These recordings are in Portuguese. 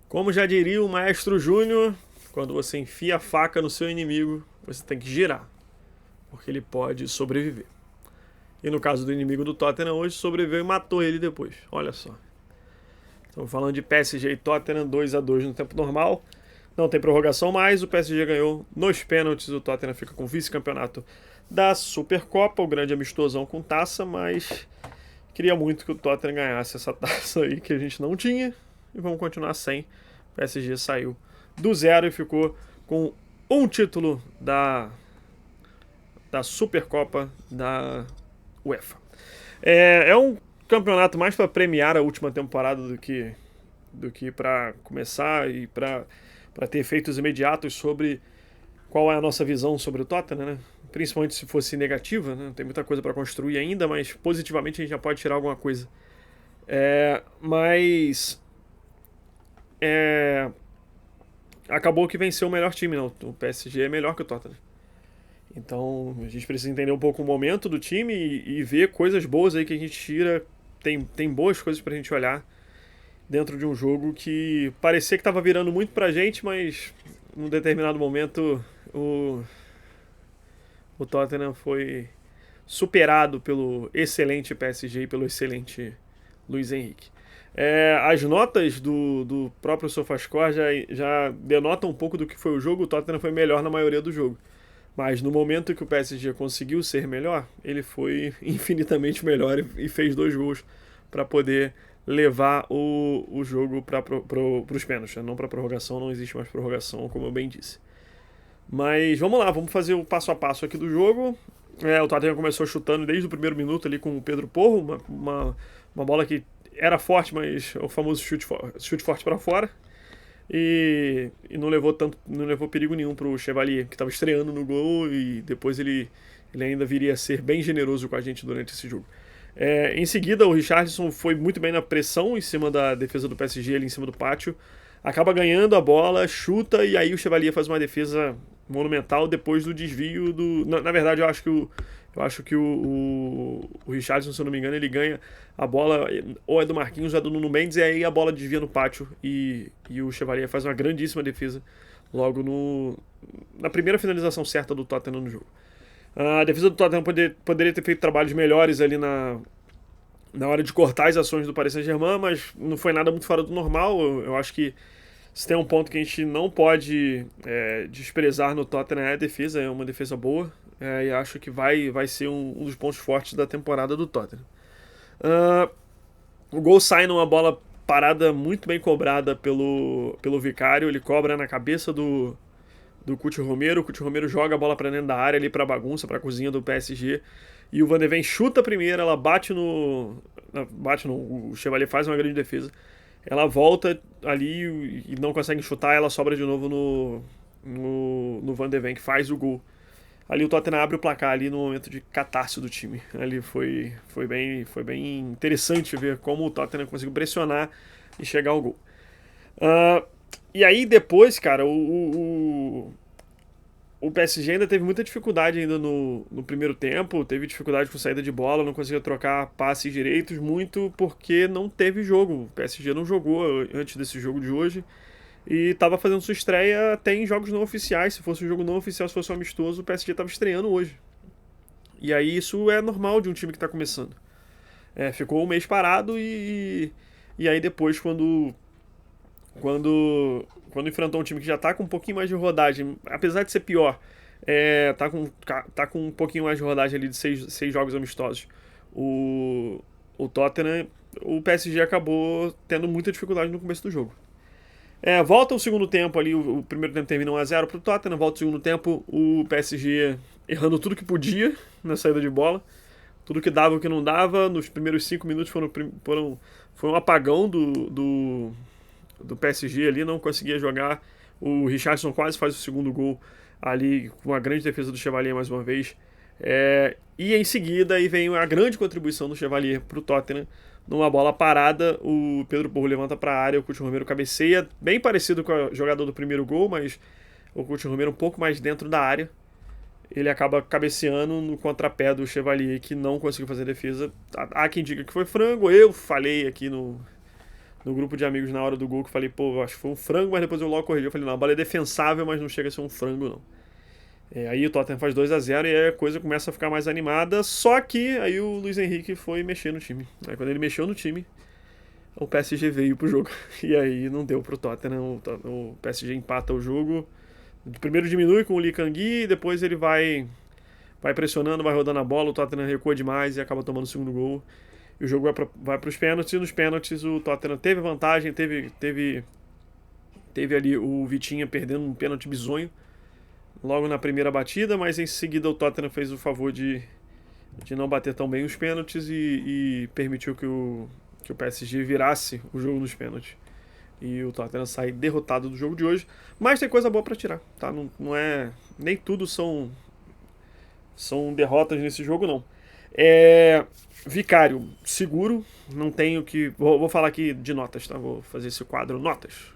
Como já diria o Maestro Júnior, quando você enfia a faca no seu inimigo, você tem que girar, porque ele pode sobreviver. E no caso do inimigo do Tottenham hoje, sobreviveu e matou ele depois. Olha só. Estamos falando de PSG e Tottenham 2-2 no tempo normal. Não tem prorrogação mais, o PSG ganhou nos pênaltis, o Tottenham fica com o vice-campeonato da Supercopa, o grande amistosão com taça, mas queria muito que o Tottenham ganhasse essa taça aí que a gente não tinha, e vamos continuar sem. O PSG saiu do zero e ficou com um título da Supercopa da UEFA. É um campeonato mais para premiar a última temporada do que para começar e para ter efeitos imediatos sobre qual é a nossa visão sobre o Tottenham, né? Principalmente se fosse negativa, né? Tem muita coisa para construir ainda, mas positivamente a gente já pode tirar alguma coisa. Mas acabou que venceu o melhor time, não. O PSG é melhor que o Tottenham. Então a gente precisa entender um pouco o momento do time e ver coisas boas aí que a gente tira. Tem boas coisas pra gente olhar dentro de um jogo que parecia que estava virando muito pra gente, mas num determinado momento o Tottenham foi superado pelo excelente PSG e pelo excelente Luiz Henrique. As notas do próprio SofaScore já denotam um pouco do que foi o jogo. O Tottenham foi melhor na maioria do jogo. Mas no momento que o PSG conseguiu ser melhor, ele foi infinitamente melhor e fez 2 gols para poder levar o jogo para os pênaltis. Não para prorrogação, não existe mais prorrogação, como eu bem disse. Mas vamos lá, vamos fazer o passo a passo aqui do jogo. O Tottenham começou chutando desde o primeiro minuto ali com o Pedro Porro, uma bola que era forte, mas o famoso chute forte para fora. E não levou perigo nenhum pro Chevalier, que estava estreando no gol, e depois ele ainda viria a ser bem generoso com a gente durante esse jogo. Em seguida, o Richarlison foi muito bem na pressão em cima da defesa do PSG, ali em cima do pátio. Acaba ganhando a bola, chuta, e aí o Chevalier faz uma defesa monumental depois do desvio do. Na verdade, eu acho que o Richarlison, se eu não me engano, ele ganha a bola, ou é do Marquinhos ou é do Nuno Mendes, e aí a bola desvia no pátio e o Chevalier faz uma grandíssima defesa logo na primeira finalização certa do Tottenham no jogo. A defesa do Tottenham poderia ter feito trabalhos melhores ali na hora de cortar as ações do Paris Saint-Germain, mas não foi nada muito fora do normal. Eu acho que se tem um ponto que a gente não pode desprezar no Tottenham é a defesa, é uma defesa boa, e acho que vai ser um dos pontos fortes da temporada do Tottenham. O gol sai numa bola parada muito bem cobrada pelo Vicário, ele cobra na cabeça do Couto Romero. O Couto Romero joga a bola para dentro da área, ali para bagunça, para a cozinha do PSG. E o Van de Ven chuta a primeira, ela bate no. O Chevalier faz uma grande defesa. Ela volta ali e não consegue chutar, ela sobra de novo no Van de Ven, que faz o gol. Ali o Tottenham abre o placar ali no momento de catarse do time. Ali foi bem interessante ver como o Tottenham conseguiu pressionar e chegar ao gol. E aí depois, cara, o PSG ainda teve muita dificuldade ainda no primeiro tempo, teve dificuldade com saída de bola, não conseguia trocar passes direitos, muito porque não teve jogo. O PSG não jogou antes desse jogo de hoje e estava fazendo sua estreia até em jogos não oficiais. Se fosse um jogo não oficial, se fosse um amistoso, o PSG estava estreando hoje. E aí isso é normal de um time que está começando. Ficou um mês parado e aí depois quando enfrentou um time que já tá com um pouquinho mais de rodagem, apesar de ser pior, tá com um pouquinho mais de rodagem ali de seis jogos amistosos. O Tottenham, o PSG acabou tendo muita dificuldade no começo do jogo. Volta o segundo tempo ali, o primeiro tempo termina 1-0 pro Tottenham, volta o segundo tempo, o PSG errando tudo que podia na saída de bola, tudo que dava e o que não dava. Nos primeiros 5 minutos foi um apagão do PSG ali, não conseguia jogar. O Richarlison quase faz o segundo gol ali, com uma grande defesa do Chevalier mais uma vez. E em seguida aí vem a grande contribuição do Chevalier pro Tottenham. Numa bola parada, o Pedro Porro levanta para a área, o Couto Romero cabeceia, bem parecido com a jogada do primeiro gol, mas o Couto Romero um pouco mais dentro da área. Ele acaba cabeceando no contrapé do Chevalier, que não conseguiu fazer defesa. Há quem diga que foi frango, eu falei aqui no no grupo de amigos na hora do gol, que eu falei, pô, acho que foi um frango, mas depois eu logo corrigi. Eu falei, não, a bola é defensável, mas não chega a ser um frango, não. Aí o Tottenham faz 2-0 e aí a coisa começa a ficar mais animada. Só que aí o Luiz Henrique foi mexer no time. Aí quando ele mexeu no time, o PSG veio pro jogo. E aí não deu pro Tottenham. O PSG empata o jogo. Primeiro diminui com o Lee Kang-in, depois ele vai pressionando, vai rodando a bola. O Tottenham recua demais e acaba tomando o segundo gol. E o jogo vai para os pênaltis. E nos pênaltis o Tottenham teve vantagem, teve ali o Vitinha perdendo um pênalti bizonho logo na primeira batida, mas em seguida o Tottenham fez o favor de não bater tão bem os pênaltis e permitiu que o PSG virasse o jogo nos pênaltis. E o Tottenham sai derrotado do jogo de hoje. Mas tem coisa boa para tirar, tá? Não é... Nem tudo são derrotas nesse jogo, não. Vicário, seguro. Não tenho que... Vou falar aqui de notas, tá? Vou fazer esse quadro notas.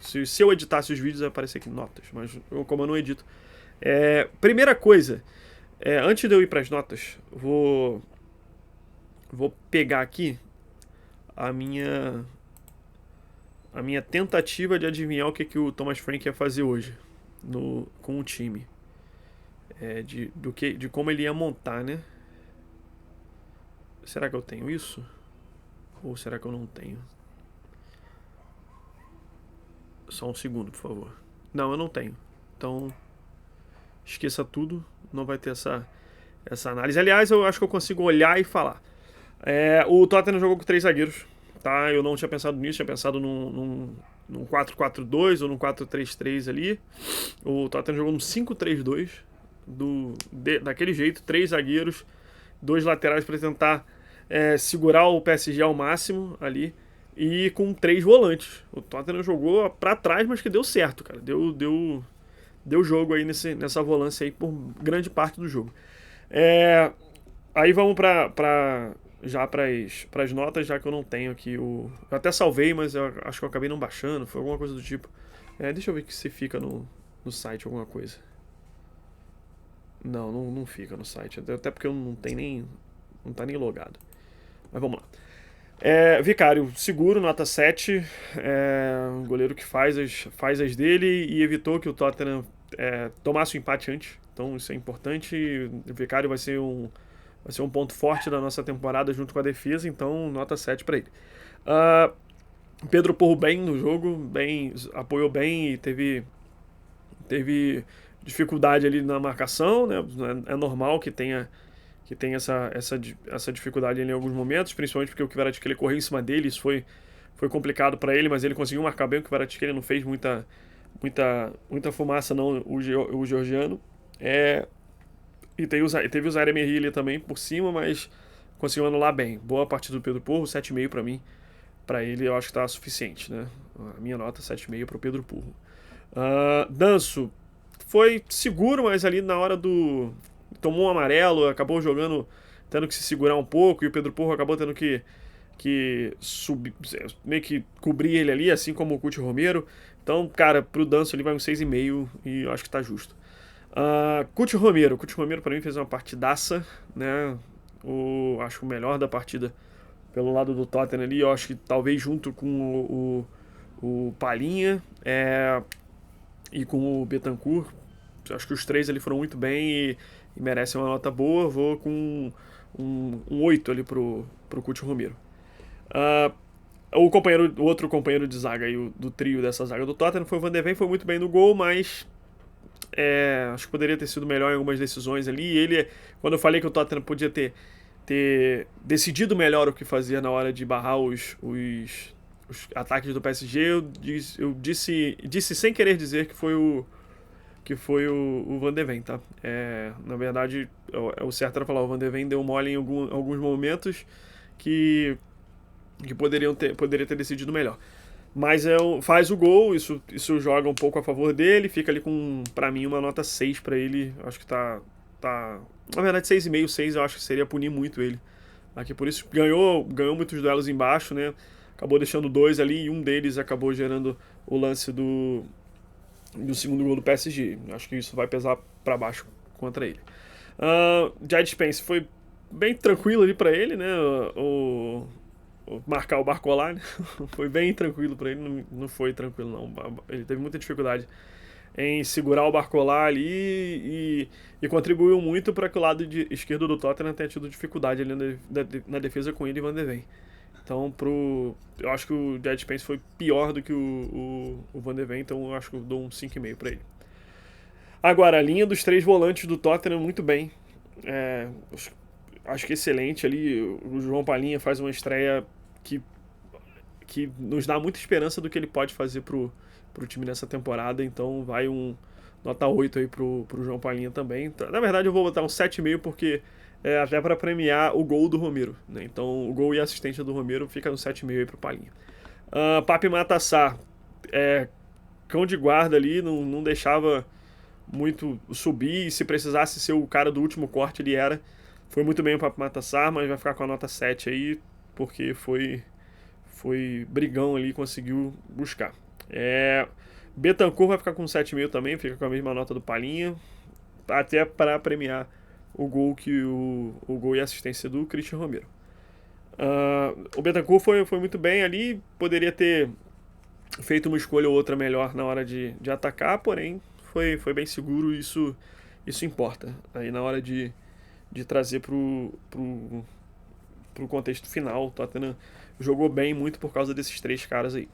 Se eu editasse os vídeos, ia aparecer aqui notas. Mas como eu não edito... primeira coisa, antes de eu ir para as notas, vou pegar aqui a minha tentativa de adivinhar o que o Thomas Frank ia fazer hoje com o time. De como ele ia montar, né? Será que eu tenho isso? Ou será que eu não tenho? Só um segundo, por favor. Não, eu não tenho. Então, esqueça tudo. Não vai ter essa análise. Aliás, eu acho que eu consigo olhar e falar. O Tottenham jogou com 3 zagueiros. Tá? Eu não tinha pensado nisso. Tinha pensado num 4-4-2 ou num 4-3-3 ali. O Tottenham jogou num 5-3-2. Daquele jeito. 3 zagueiros. 2 laterais para tentar segurar o PSG ao máximo ali. E com 3 volantes. O Tottenham jogou pra trás, mas que deu certo, cara. Deu jogo aí nessa volância aí por grande parte do jogo. Aí vamos já para as notas, já que eu não tenho aqui eu até salvei, mas eu acho que eu acabei não baixando. Foi alguma coisa do tipo. Deixa eu ver se fica no site alguma coisa. Não fica no site. Até porque eu não tá nem logado. Mas vamos lá. Vicário, seguro, nota 7. Um goleiro que faz as dele e evitou que o Tottenham tomasse o empate antes. Então isso é importante. O Vicário vai ser um ponto forte da nossa temporada junto com a defesa. Então nota 7 para ele. Pedro Porro bem no jogo, apoiou bem e teve dificuldade ali na marcação, né? É normal que tenha essa dificuldade em alguns momentos, principalmente porque o Kvaratskhelia correu em cima dele, isso foi complicado para ele, mas ele conseguiu marcar bem. O Kvaratskhelia não fez muita fumaça não, o georgiano. E teve o Zaire Emery ali também por cima, mas conseguiu anular bem. Boa partida do Pedro Porro, 7,5 para mim. Para ele eu acho que tá suficiente, né? A minha nota 7,5 para o Pedro Porro. Danço foi seguro, mas ali na hora tomou um amarelo, acabou jogando, tendo que se segurar um pouco, e o Pedro Porro acabou tendo que subir, meio que cobrir ele ali, assim como o Cuti Romero. Então, cara, pro Danço ele vai um 6,5 e eu acho que tá justo. Cuti Romero pra mim fez uma partidaça, né? Acho que o melhor da partida pelo lado do Tottenham ali. Eu acho que talvez junto com o Palhinha e com o Bentancur. Acho que os 3 ali foram muito bem e merecem uma nota boa. Vou com um 8 ali pro Cuti Romero. O outro companheiro de zaga aí, do trio dessa zaga do Tottenham foi o Van de Ven, foi muito bem no gol, mas acho que poderia ter sido melhor em algumas decisões ali. Ele, quando eu falei que o Tottenham podia ter decidido melhor o que fazia na hora de barrar os ataques do PSG, eu disse sem querer dizer que foi o Van de Ven, tá? Na verdade, o certo era falar, o Van de Ven deu mole em alguns momentos que poderia ter decidido melhor. Mas faz o gol, isso joga um pouco a favor dele, fica ali com, pra mim, uma nota 6 pra ele. Acho que tá na verdade 6,5, 6 eu acho que seria punir muito ele. Aqui, por isso ganhou muitos duelos embaixo, né? Acabou deixando 2 ali e um deles acabou gerando o lance do segundo gol do PSG. Acho que isso vai pesar pra baixo contra ele. Jadon Spence foi bem tranquilo ali pra ele, né? marcar o Barcola, né? Foi bem tranquilo para ele, não foi tranquilo não. Ele teve muita dificuldade em segurar o Barcola ali e contribuiu muito para que o lado esquerdo do Tottenham tenha tido dificuldade ali na defesa com ele e Van de Ven. Então, eu acho que o Jed Spence foi pior do que o Van de Ven, então eu acho que eu dou um 5,5 para ele. Agora, a linha dos 3 volantes do Tottenham muito bem. É, acho que excelente ali. O João Palhinha faz uma estreia que, que nos dá muita esperança do que ele pode fazer pro time nessa temporada. Então vai um nota 8 aí pro João Palhinha também. Na verdade eu vou botar um 7,5 porque até para premiar o gol do Romero, né? Então o gol e a assistência do Romero fica no 7,5 aí pro Palhinha. Papi Matassar, cão de guarda ali, não deixava muito subir, e se precisasse ser o cara do último corte ele era. Foi muito bem o Papi Matassar, mas vai ficar com a nota 7 aí, porque foi brigão ali, conseguiu buscar. Betancourt vai ficar com 7,5 também, fica com a mesma nota do Palhinha, até para premiar o gol o gol e a assistência do Christian Romero. O Betancourt foi muito bem ali, poderia ter feito uma escolha ou outra melhor na hora de atacar, porém foi bem seguro, isso importa aí na hora de trazer pro contexto final. O Tottenham jogou bem muito por causa desses 3 caras aí.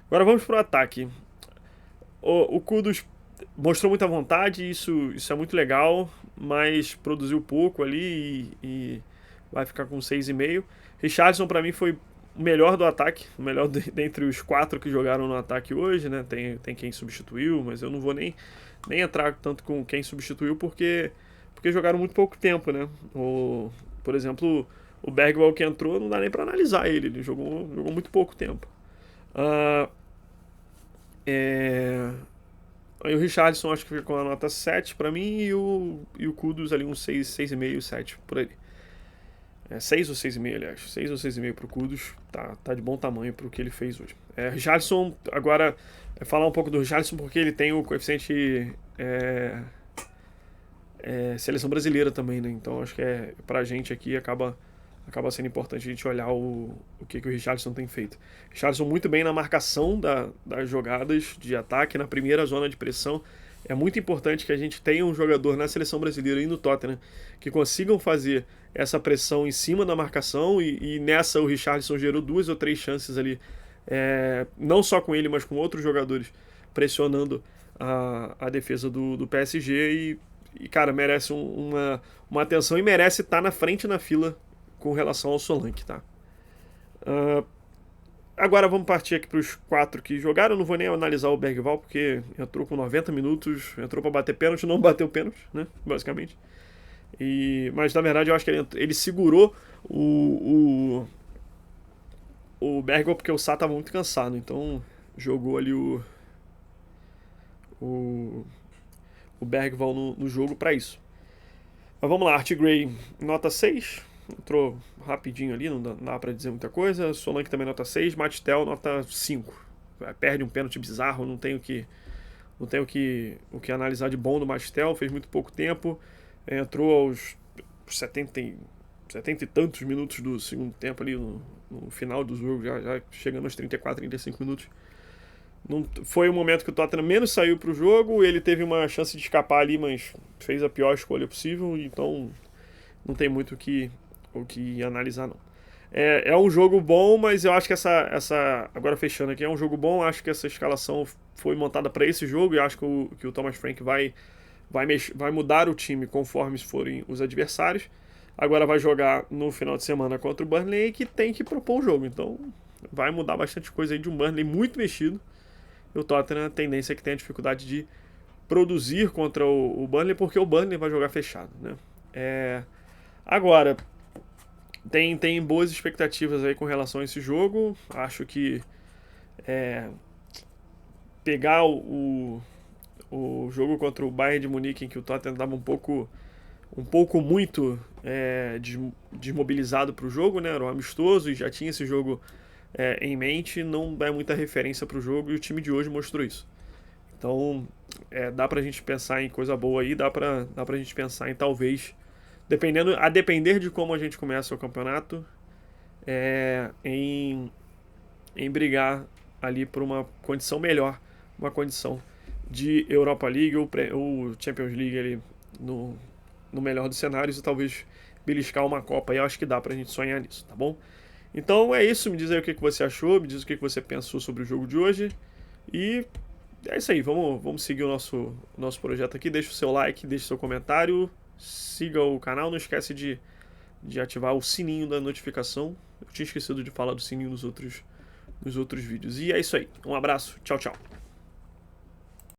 Agora vamos pro ataque. O Kudus mostrou muita vontade, isso é muito legal, mas produziu pouco ali e vai ficar com 6,5. Richarlison para mim foi o melhor do ataque, o melhor dentre os 4 que jogaram no ataque hoje, né? Tem quem substituiu, mas eu não vou nem entrar tanto com quem substituiu porque jogaram muito pouco tempo, né? Por exemplo, o Bergwall que entrou, não dá nem para analisar ele jogou muito pouco tempo. Aí o Richarlison acho que ficou com a nota 7 para mim e o Kudus ali um 6,5, 7 por aí. 6 ou 6,5, aliás. 6 ou 6,5 pro Kudus. Tá de bom tamanho pro que ele fez hoje. Richarlison, agora, falar um pouco do Richarlison porque ele tem o coeficiente seleção brasileira também, né? Então acho que pra gente aqui acaba sendo importante a gente olhar o que o Richarlison tem feito. O Richarlison muito bem na marcação das jogadas de ataque, na primeira zona de pressão. É muito importante que a gente tenha um jogador na seleção brasileira e no Tottenham que consigam fazer essa pressão em cima da marcação e nessa o Richarlison gerou 2 ou 3 chances ali, não só com ele, mas com outros jogadores pressionando a defesa do PSG e cara, merece uma atenção e merece estar na frente na fila com relação ao Solanke, tá? Agora vamos partir aqui para os 4 que jogaram. Eu não vou nem analisar o Bergwall porque entrou com 90 minutos, entrou para bater pênalti, não bateu pênalti, né? Basicamente. Mas na verdade eu acho que ele segurou o Bergwall porque o Sá estava muito cansado, então jogou ali o Bergwall no jogo para isso. Mas vamos lá, Art Gray, nota 6. Entrou rapidinho ali, não dá pra dizer muita coisa. Solanke também nota 6. Mattel nota 5. Perde um pênalti bizarro, não tenho o que analisar de bom do Mattel. Fez muito pouco tempo. Entrou aos 70 e tantos minutos do segundo tempo ali no final do jogo, já chegando aos 34, 35 minutos. Não, foi o momento que o Tottenham menos saiu pro jogo. Ele teve uma chance de escapar ali, mas fez a pior escolha possível. Então não tem muito o que analisar, não. É um jogo bom, mas eu acho que agora fechando aqui, é um jogo bom. Acho que essa escalação foi montada para esse jogo e acho que o Thomas Frank vai mudar o time conforme forem os adversários. Agora vai jogar no final de semana contra o Burnley, que tem que propor o jogo. Então vai mudar bastante coisa aí de um Burnley muito mexido. E o Tottenham, a tendência é que tenha dificuldade de produzir contra o Burnley, porque o Burnley vai jogar fechado, né? Agora, tem boas expectativas aí com relação a esse jogo. Acho que pegar o jogo contra o Bayern de Munique, em que o Tottenham estava um pouco muito desmobilizado para o jogo, né? Era um amistoso e já tinha esse jogo em mente, não dá muita referência para o jogo e o time de hoje mostrou isso. Então dá pra gente pensar em coisa boa aí, dá pra gente pensar em talvez, a depender de como a gente começa o campeonato, em brigar ali por uma condição melhor, uma condição de Europa League ou Champions League ali no melhor dos cenários e talvez beliscar uma Copa. E eu acho que dá pra gente sonhar nisso, tá bom? Então é isso, me diz aí o que você achou, me diz o que você pensou sobre o jogo de hoje. E é isso aí, vamos seguir o nosso projeto aqui. Deixa o seu like, deixa o seu comentário, siga o canal, não esquece de ativar o sininho da notificação. Eu tinha esquecido de falar do sininho nos outros vídeos. E é isso aí, um abraço, tchau, tchau.